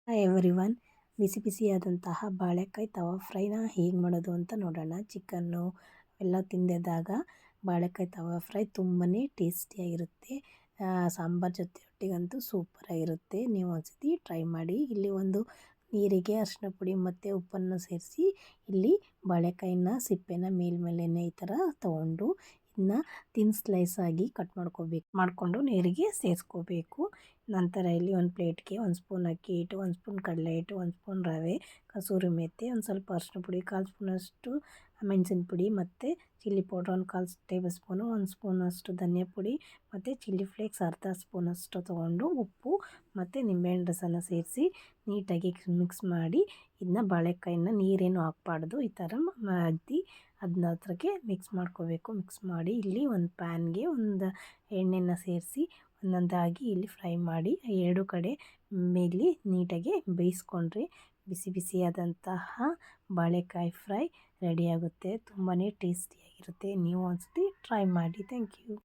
Hi everyone. ಬಿಸಿ ಬಿಸಿಯಾದಂತಹ ಬಾಳೆಕಾಯಿ ತವಾ ಫ್ರೈನ ಹೇಗೆ ಮಾಡೋದು ಅಂತ ನೋಡೋಣ. ಚಿಕನ್ನು ಎಲ್ಲ ತಿಂದಿದ್ದಾಗ ಬಾಳೆಕಾಯಿ ತವಾ ಫ್ರೈ ತುಂಬಾ ಟೇಸ್ಟಿಯಾಗಿರುತ್ತೆ. ಸಾಂಬಾರು ಒಟ್ಟಿಗಂತೂ ಸೂಪರಾಗಿರುತ್ತೆ. ನೀವು ಒಂದ್ಸತಿ ಟ್ರೈ ಮಾಡಿ. ಇಲ್ಲಿ ಒಂದು ನೀರಿಗೆ ಅರಿಶಿನ ಪುಡಿ ಮತ್ತು ಉಪ್ಪನ್ನು ಸೇರಿಸಿ ಇಲ್ಲಿ ಬಾಳೆಕಾಯಿನ ಸಿಪ್ಪೆನ ಮೇಲ್ಮೇಲೆ ಈ ಥರ ತೊಗೊಂಡು ಇದನ್ನ ತಿನ್ ಸ್ಲೈಸ್ ಆಗಿ ಕಟ್ ಮಾಡಿಕೊಂಡು ನೀರಿಗೆ ಸೇರಿಸ್ಕೋಬೇಕು. ನಂತರ ಇಲ್ಲಿ ಒಂದು ಪ್ಲೇಟ್ಗೆ 1 ಸ್ಪೂನ್ ಅಕ್ಕಿ ಹಿಟ್ಟು, 1 ಸ್ಪೂನ್ ಕಡಲೆ ಹಿಟ್ಟು, 1 ಸ್ಪೂನ್ ರವೆ, ಕಸೂರಿ ಮೆಂತೆ, ಒಂದು ಸ್ವಲ್ಪ ಅರಿಶಿನ ಪುಡಿ, 1/4 ಸ್ಪೂನಷ್ಟು ಮೆಣಸಿನ ಪುಡಿ ಮತ್ತು ಚಿಲ್ಲಿ ಪೌಡ್ರ್ 1/4 ಟೇಬಲ್ ಸ್ಪೂನು, 1 ಸ್ಪೂನಷ್ಟು ಧನಿಯಾ ಪುಡಿ ಮತ್ತು ಚಿಲ್ಲಿ ಫ್ಲೇಕ್ಸ್ ಅರ್ಧ ಸ್ಪೂನಷ್ಟು ತೊಗೊಂಡು ಉಪ್ಪು ಮತ್ತು ನಿಂಬೆಹಣ್ಣು ರಸನ ಸೇರಿಸಿ ನೀಟಾಗಿ ಮಿಕ್ಸ್ ಮಾಡಿ ಇದನ್ನ ಬಾಳೆಕಾಯಿನ ನೀರೇನು ಹಾಕಬಾರ್ದು, ಈ ಥರ ಅದ್ದಿ ಅದನ್ನ ಹತ್ರಕ್ಕೆ ಮಿಕ್ಸ್ ಮಾಡ್ಕೋಬೇಕು. ಮಿಕ್ಸ್ ಮಾಡಿ ಇಲ್ಲಿ ಒಂದು ಪ್ಯಾನ್ಗೆ ಒಂದು ಎಣ್ಣೆನ ಸೇರಿಸಿ ಒಂದೊಂದಾಗಿ ಇಲ್ಲಿ ಫ್ರೈ ಮಾಡಿ ಎರಡು ಕಡೆ ಮೇಲೆ ನೀಟಾಗಿ ಬೇಯಿಸ್ಕೊಂಡ್ರೆ ಬಿಸಿ ಬಿಸಿಯಾದಂತಹ ಬಾಳೆಕಾಯಿ ಫ್ರೈ ರೆಡಿಯಾಗುತ್ತೆ. ತುಂಬಾ ಟೇಸ್ಟಿಯಾಗಿರುತ್ತೆ. ನೀವು ಒಂದ್ಸತಿ ಟ್ರೈ ಮಾಡಿ. Thank you.